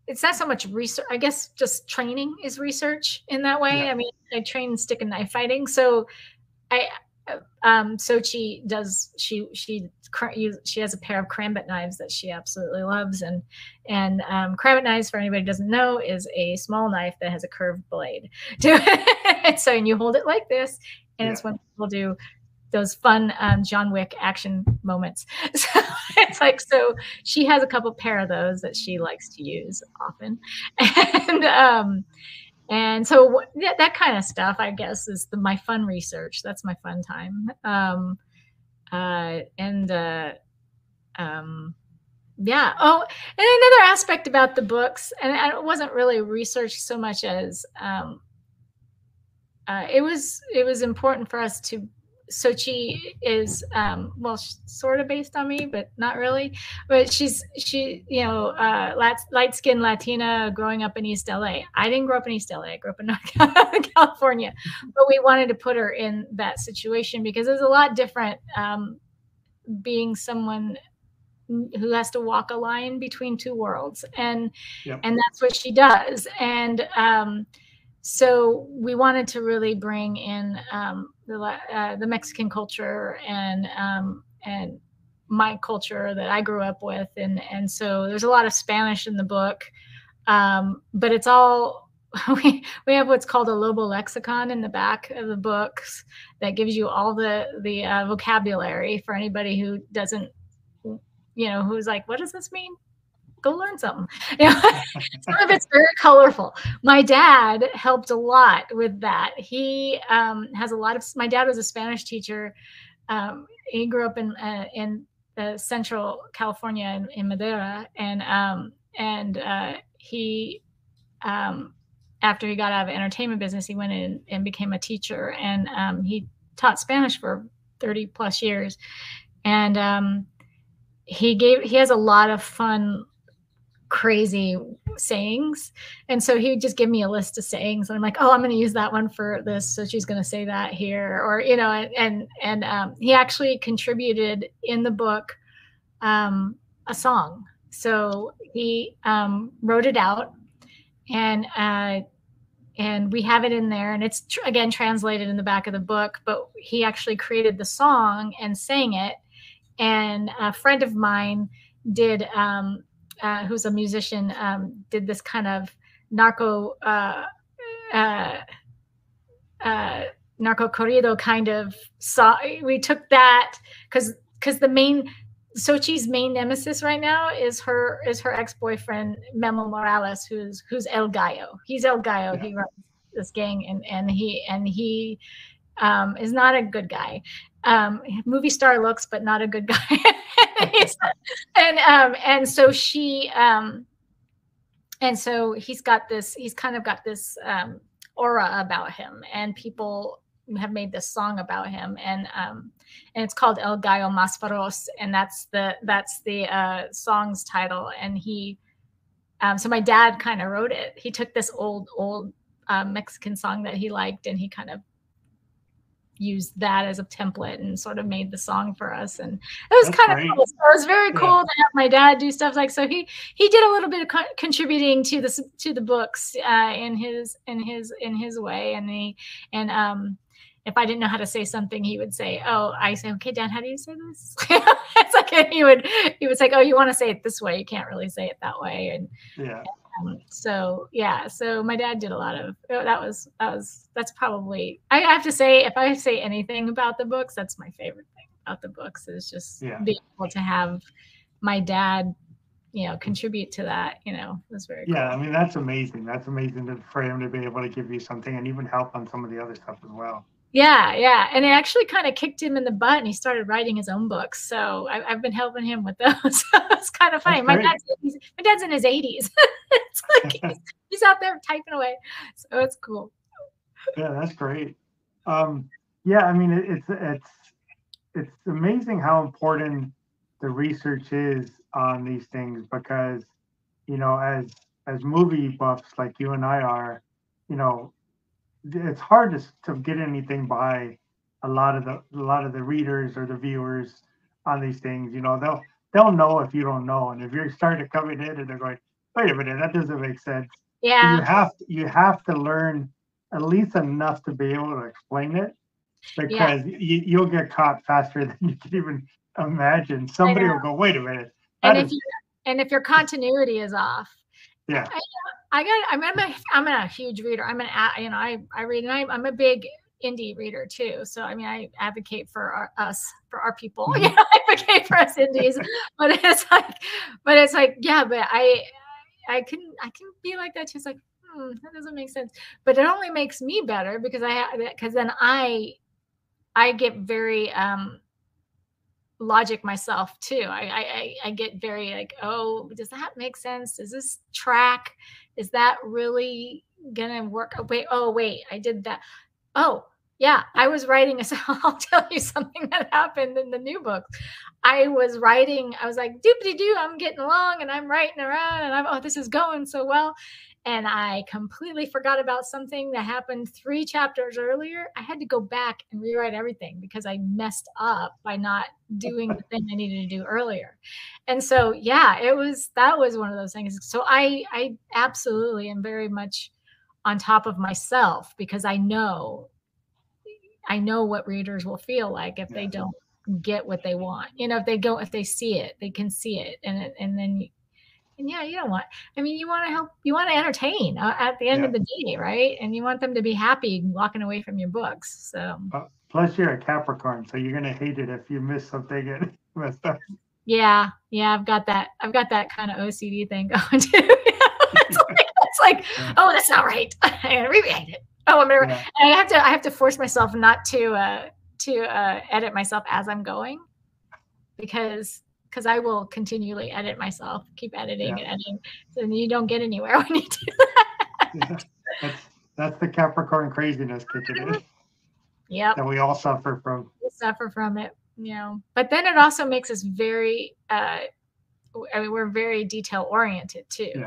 it's not so much research. I guess just training is research in that way. Yeah. I mean, I train stick and knife fighting, so I Sochi does she has a pair of karambit knives that she absolutely loves, and karambit knives, for anybody who doesn't know, is a small knife that has a curved blade. So, and you hold it like this, and Yeah. it's when people do those fun John Wick action moments. So it's like, so she has a couple pair of those that she likes to use often, and so that kind of stuff, I guess, is my fun research. That's my fun time. Yeah. Oh, and another aspect about the books, and it wasn't really research so much as it was important for us to. Sochi is well, sort of based on me, but not really. But she light skinned Latina growing up in East LA. I didn't grow up in East LA. I grew up in North California, but we wanted to put her in that situation because it's a lot different being someone who has to walk a line between two worlds, and that's what she does. And so we wanted to really bring in the Mexican culture and my culture that I grew up with, and so there's a lot of Spanish in the book, but it's all we have what's called a Lobo lexicon in the back of the books that gives you all the vocabulary for anybody who doesn't, who's like, what does this mean? Go learn something. Some of it's very colorful. My dad helped a lot with that. He has a lot of. My dad was a Spanish teacher. He grew up in Central California in Madera, and he after he got out of the entertainment business, he went in and became a teacher, and he taught Spanish for 30 plus years, and he has a lot of fun, crazy sayings, and so he would just give me a list of sayings, and I'm like, oh, I'm going to use that one for this, so she's going to say that here, or and he actually contributed in the book a song, so he wrote it out, and we have it in there, and it's again translated in the back of the book, but he actually created the song and sang it, and a friend of mine did who's a musician, did this kind of narco corrido kind of song. We took that because Sochi's main nemesis right now is her ex-boyfriend Memo Morales, who's El Gallo. He's El Gallo. Yeah. He runs this gang, and he is not a good guy. Movie star looks, but not a good guy. And so she and so he's kind of got this aura about him, and people have made this song about him, and it's called El Gallo Más Feroz, and that's the song's title. And he so my dad kind of wrote it. He took this old Mexican song that he liked, and he kind of used that as a template and sort of made the song for us, and it was kind of cool. So it was very cool to have my dad do stuff like, so he did a little bit of contributing to the books in his way, and if I didn't know how to say something, he would say, oh, I say, okay, Dad, how do you say this? It's like he would say, oh, you want to say it this way, you can't really say it that way. And so my dad did a lot of that's probably, I have to say, if I say anything about the books, that's my favorite thing about the books, is just being able to have my dad contribute to that. It was very cool. I mean, that's amazing for him to be able to give you something and even help on some of the other stuff as well. And it actually kind of kicked him in the butt, and he started writing his own books. So I've been helping him with those. It's kind of funny. My dad's in his 80s. It's like he's out there typing away. So it's cool. Yeah, that's great. I mean, it's amazing how important the research is on these things, because as movie buffs like you and I are, it's hard to get anything by a lot of the readers or the viewers on these things, they'll know if you don't know, and if you're starting to come in and they're going, wait a minute, that doesn't make sense. So Yeah. you have to learn at least enough to be able to explain it, because you'll get caught faster than you can even imagine. Somebody will go, wait a minute. And if your continuity is off, yeah. I'm a huge reader. I read, and I'm a big indie reader too. So I mean, I advocate for our people. Mhm. I advocate for us indies. but it's like, yeah. But I can be like that too. It's like, that doesn't make sense. But it only makes me better because then I get very logic myself too. I get very like, oh, does that make sense? Does this track? Is that really gonna work? Oh wait, I did that. Oh yeah, I was writing. I'll tell you something that happened in the new book. I was like, doopity doo, I'm getting along and I'm writing around and this is going so well. And I completely forgot about something that happened 3 chapters earlier. I had to go back and rewrite everything because I messed up by not doing the thing I needed to do earlier. And so, yeah, that was one of those things. So I absolutely am very much on top of myself because I know what readers will feel like if they don't get what they want. If they see it, they can see it. And then yeah, you don't want, you want to help, you want to entertain at the end of the day, right? And you want them to be happy walking away from your books. So plus you're a Capricorn, so you're gonna hate it if you miss something and messed up. Yeah, I've got that kind of OCD thing going too. It's like, oh, that's not right. I gotta rewrite it. Oh, I'm gonna. And I have to force myself not to edit myself as I'm going, because I will continually edit myself, keep editing and editing, so then you don't get anywhere when you do that. That's the Capricorn craziness kicking in. Yep. That we all suffer from. We suffer from it, But then it also makes us very, we're very detail oriented too. Yeah.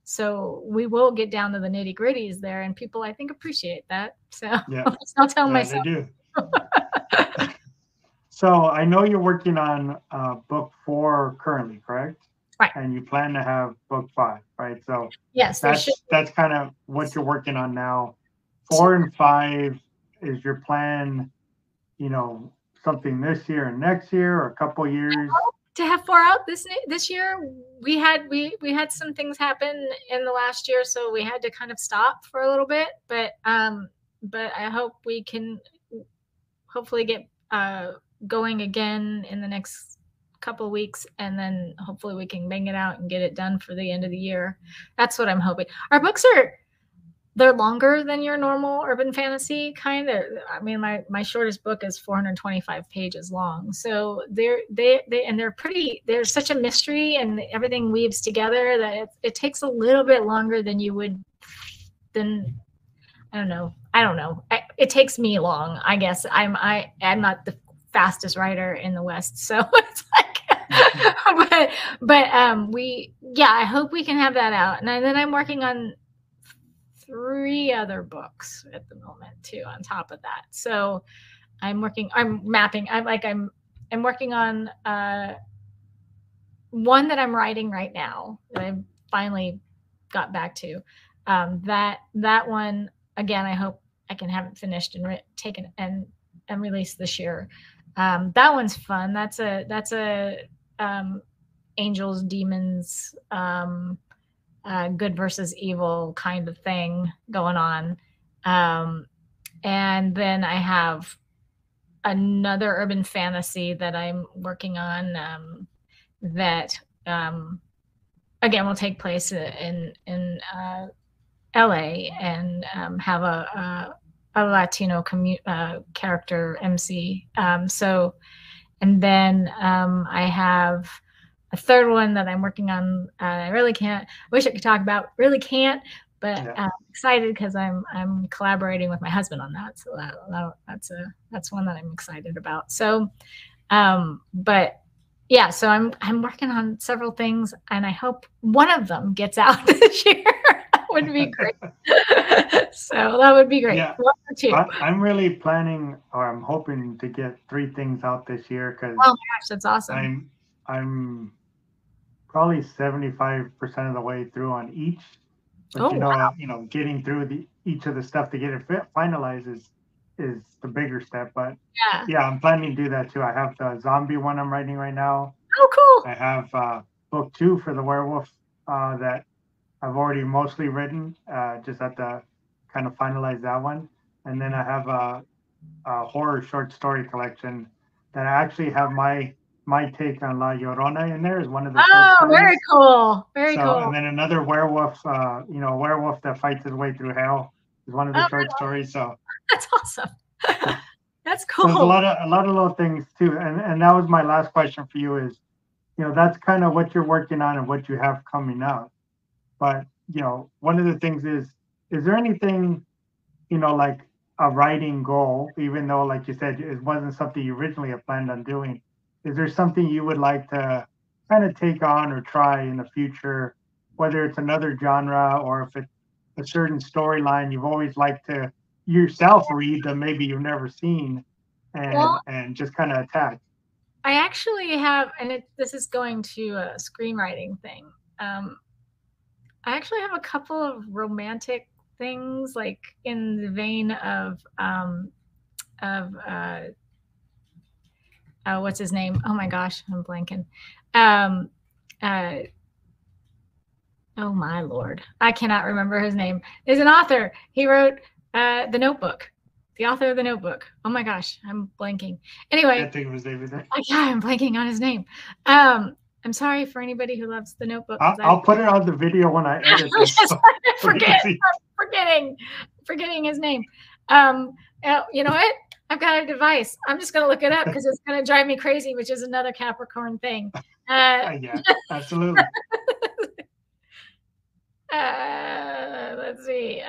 So we will get down to the nitty gritties there, and people, I think, appreciate that. So I'll tell myself. They do. So I know you're working on book 4 currently, correct? Right. And you plan to have book 5, right? So yes, that's kind of what you're working on now. 4 and 5 is your plan, something this year and next year, or a couple years? To have 4 out this year. We had some things happen in the last year, so we had to kind of stop for a little bit. But I hope we can hopefully get going again in the next couple of weeks, and then hopefully we can bang it out and get it done for the end of the year. That's what I'm hoping. Our books they're longer than your normal urban fantasy kind of. My shortest book is 425 pages long. So they're pretty, they're such a mystery, and everything weaves together that it takes a little bit longer than you would, I don't know. It takes me long, I guess. I'm not the fastest writer in the West, so it's like, but I hope we can have that out. And then I'm working on 3 other books at the moment too, on top of that. So I'm working on one that I'm writing right now that I finally got back to. That one, again, I hope I can have it finished and taken and released this year. That one's fun. That's a angels, demons, good versus evil kind of thing going on. And then I have another urban fantasy that I'm working on that again will take place in LA, and have a Latino character MC. And then I have a third one that I'm working on. I really can't. Wish I could talk about. Really can't. But I'm excited because I'm collaborating with my husband on that. So that's one that I'm excited about. So, but yeah. So I'm working on several things, and I hope one of them gets out this year. would be great. So that would be great. Yeah, 1 or 2. I'm really planning, or I'm hoping to get 3 things out this year because Oh my gosh, that's awesome. I'm probably 75% of the way through on each. But Oh wow. getting through each of the stuff to get it finalized is the bigger step. But Yeah. yeah, I'm planning to do that too. I have the zombie one I'm writing right now. Oh cool. I have book 2 for the werewolf that I've already mostly written. Just have to kind of finalize that one. And then I have a horror short story collection that I actually have my take on La Llorona in there is one of the short Oh, stories. very cool. Very So, cool. and then another werewolf, werewolf that fights his way through hell is one of the short stories. So that's awesome. That's cool. So there's a lot of little things too. And that was my last question for you is, that's kind of what you're working on and what you have coming up. But, one of the things is there anything, like a writing goal, even though, like you said, it wasn't something you originally had planned on doing? Is there something you would like to kind of take on or try in the future, whether it's another genre or if it's a certain storyline you've always liked to yourself read that maybe you've never seen and just kind of attack? I actually have, and this is going to a screenwriting thing. I actually have a couple of romantic things, like in the vein of what's his name? Oh my gosh, I'm blanking. Oh my Lord, I cannot remember his name. There's an author. He wrote The Notebook. The author of The Notebook. Oh my gosh, I'm blanking. Anyway, I think it was David. Yeah, I'm blanking on his name. I'm sorry for anybody who loves The Notebook. I'll put it on the video when I edit this. Forgetting his name. You know what? I've got a device. I'm just going to look it up because it's going to drive me crazy, which is another Capricorn thing. Yeah, absolutely. Let's see.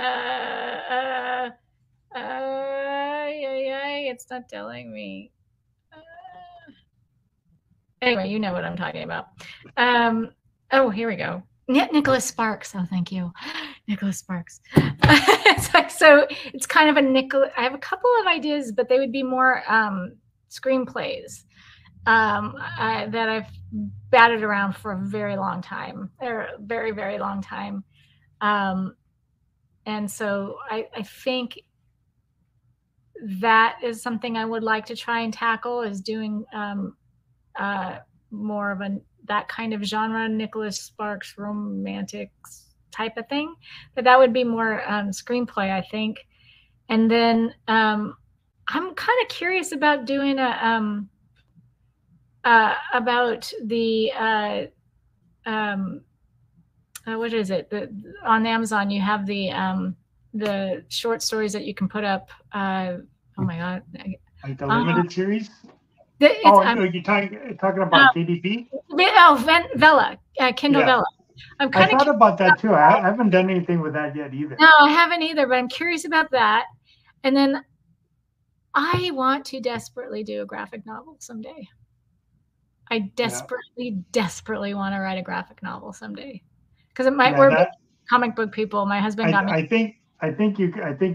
It's not telling me. Anyway, you know what I'm talking about. Oh, here we go. Nicholas Sparks. Oh, thank you, Nicholas Sparks. So it's kind of I have a couple of ideas, but they would be more screenplays that I've batted around for a very long time. Or very, very long time. And so I think that is something I would like to try and tackle, is doing more of that kind of genre, Nicholas Sparks romantics type of thing. But that would be more screenplay, I think. And then I'm kind of curious about doing about the what is it? On Amazon, you have the short stories that you can put up. Oh my God! Like the limited series. You're talking about KDP? Oh, Vella, Kindle Vella. I thought about that too. I haven't done anything with that yet either. No, I haven't either, but I'm curious about that. And then I want to desperately do a graphic novel someday. I desperately want to write a graphic novel someday, because we're comic book people. My husband got me. I think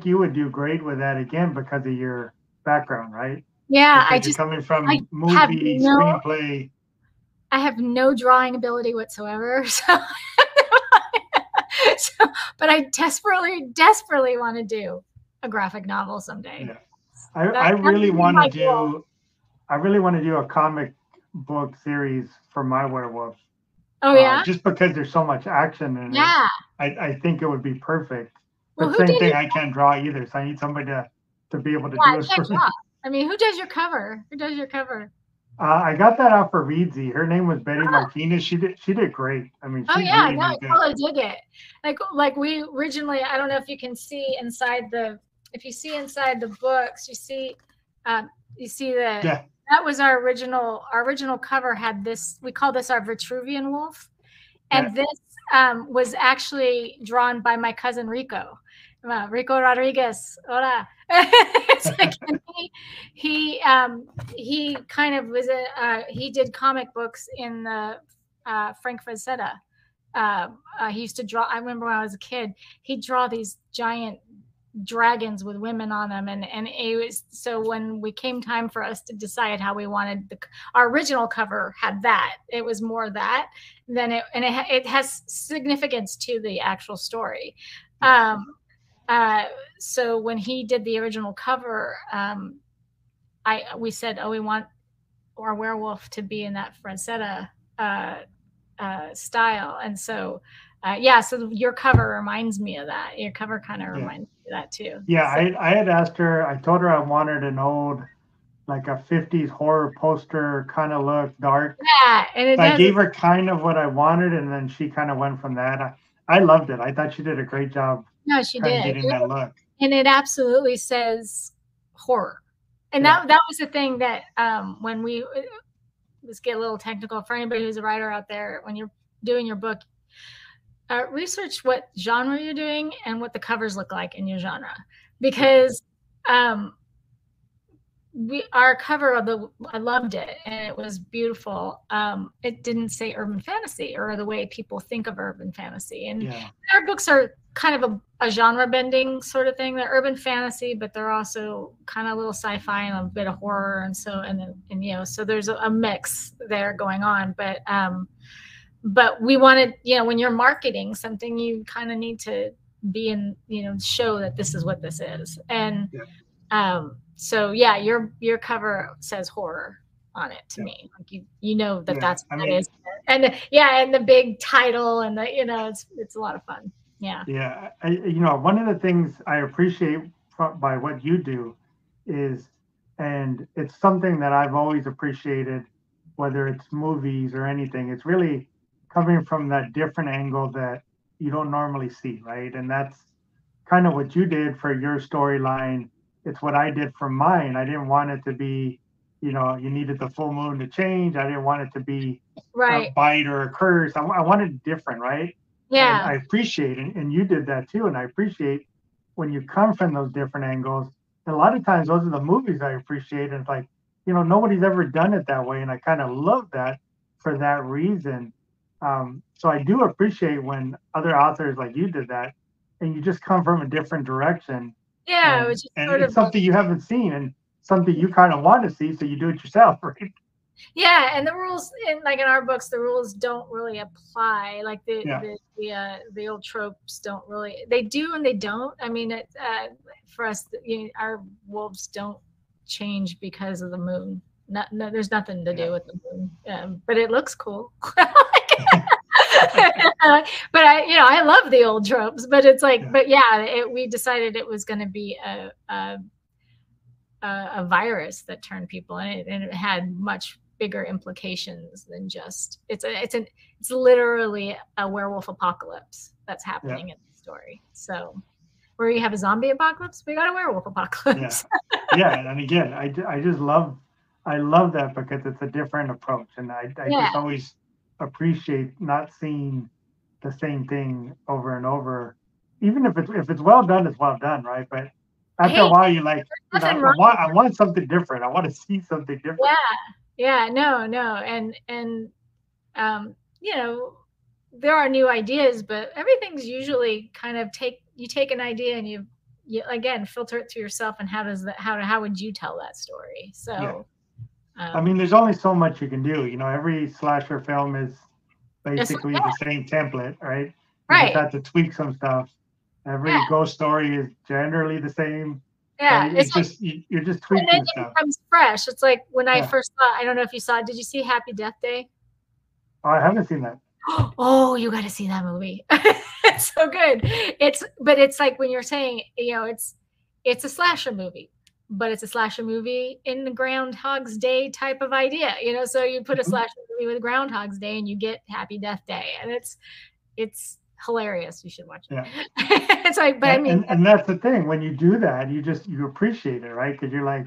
you would do great with that again because of your background, right? Yeah, because you're coming from movie screenplay. I have no drawing ability whatsoever, but I desperately want to do a graphic novel someday. Yeah. I really want to do a comic book series for my werewolf. Oh yeah, just because there's so much action in it. I think it would be perfect. But same thing, I can't draw either, so I need somebody to be able to do it for me. I mean, who does your cover? I got that out for Reedsy. Her name was Betty Martinez. She did great. I mean, I totally dig it. Like we originally, I don't know if you can see inside if you see inside the books, you see that was our original cover had this. We call this our Vitruvian wolf, and this was actually drawn by my cousin Rico Rodriguez. Hola. It's like he kind of was he did comic books in the Frank Frazetta he used to draw. I remember when I was a kid, he'd draw these giant dragons with women on them, and it was, so when we came time for us to decide how we wanted our original cover had that, it was more that than it has significance to the actual story. So when he did the original cover, we said, oh, we want our werewolf to be in that Francetta style, and so so your cover reminds me of that. Your cover kind of reminds me of that too. Yeah, so. I had asked her, I told her I wanted an old, like a 50s horror poster kind of look, dark. Yeah, and I gave her kind of what I wanted, and then she kind of went from that. I loved it. I thought she did a great job. No, she did. Getting that look. And it absolutely says horror. And that was the thing that when we, let's get a little technical for anybody who's a writer out there, when you're doing your book, research what genre you're doing and what the covers look like in your genre, because our cover I loved it and it was beautiful. It didn't say urban fantasy or the way people think of urban fantasy, and our books are kind of a genre bending sort of thing. They're urban fantasy, but they're also kind of a little sci-fi and a bit of horror, and so so there's a mix there going on. But we wanted, when you're marketing something, you kind of need to be in, show that this is what this is. And so your cover says horror on it to me. Like that's what it is. And and the big title and it's a lot of fun. Yeah. One of the things I appreciate by what you do is, and it's something that I've always appreciated, whether it's movies or anything, it's really coming from that different angle that you don't normally see, right? And that's kind of what you did for your storyline. It's what I did for mine. I didn't want it to be, you needed the full moon to change. I didn't want it to be a bite or a curse. I wanted it different, right? Yeah. And I appreciate it. And you did that too. And I appreciate when you come from those different angles. And a lot of times those are the movies I appreciate. And it's like, nobody's ever done it that way. And I kind of love that for that reason. So I do appreciate when other authors like you did that, and you just come from a different direction. Yeah, and it's something you haven't seen and something you kind of want to see, so you do it yourself, right? Yeah, and the rules in our books, the rules don't really apply. Like the old tropes don't really. They do and they don't. I mean, for us, our wolves don't change because of the moon. No, there's nothing to do with the moon, but it looks cool. But I love the old tropes, but it's like, we decided it was going to be a virus that turned people, and it had much bigger implications than just it's literally a werewolf apocalypse that's happening in the story. So where you have a zombie apocalypse, we got a werewolf apocalypse. And again, I just love that because it's a different approach, and I just always appreciate not seeing the same thing over and over, even if it's well done, it's well done, right? But after a while, you're like, I want something different. I want to see something different. And there are new ideas, but everything's usually kind of you take an idea and you again filter it through yourself, and how would you tell that story? So I mean, there's only so much you can do. Every slasher film is basically the same template, right? You just have to tweak some stuff. Every ghost story is generally the same. Yeah, it's just you're just tweaking and then stuff. It becomes fresh. It's like when I first saw. I don't know if you saw. Did you see Happy Death Day? Oh, I haven't seen that. Oh, you got to see that movie. It's so good. But it's like when you're saying, it's a slasher movie, but it's a slasher movie in the Groundhog's Day type of idea, so you put a slasher movie with Groundhog's Day and you get Happy Death Day, and it's hilarious. You should watch it. It's like, but and that's the thing, when you do that, you appreciate it, right? Because you're like,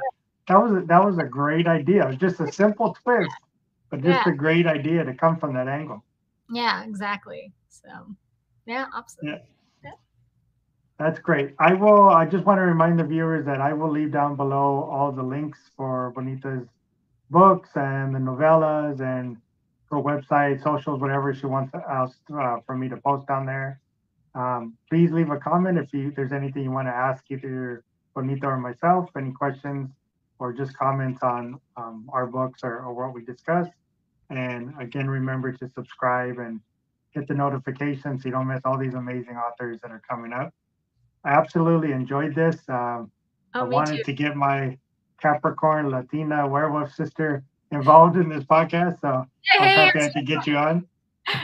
that was a great idea. It was just a simple twist, but just a great idea to come from that angle. Yeah, exactly. So absolutely. That's great. I just want to remind the viewers that I will leave down below all the links for Bonita's books and the novellas and her website, socials, whatever she wants else for me to post down there. Please leave a comment if there's anything you want to ask either Bonita or myself, any questions, or just comments on our books or what we discussed. And again, remember to subscribe and hit the notifications so you don't miss all these amazing authors that are coming up. I absolutely enjoyed this. I Me wanted too. to get my Capricorn Latina werewolf sister involved in this podcast, so I was happy I could get you on.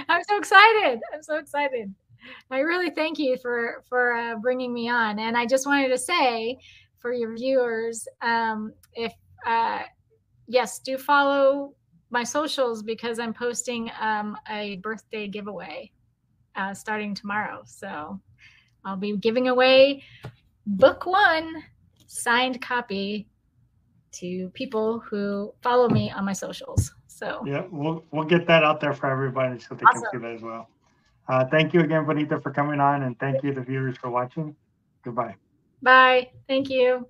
I'm so excited. I'm so excited. I really thank you for bringing me on. And I just wanted to say for your viewers, if yes, do follow my socials because I'm posting a birthday giveaway starting tomorrow. So I'll be giving away book 1 signed copy to people who follow me on my socials. So yeah, we'll get that out there for everybody so they can see that as well. Thank you again, Bonita, for coming on, and thank you, the viewers, for watching. Goodbye. Bye. Thank you.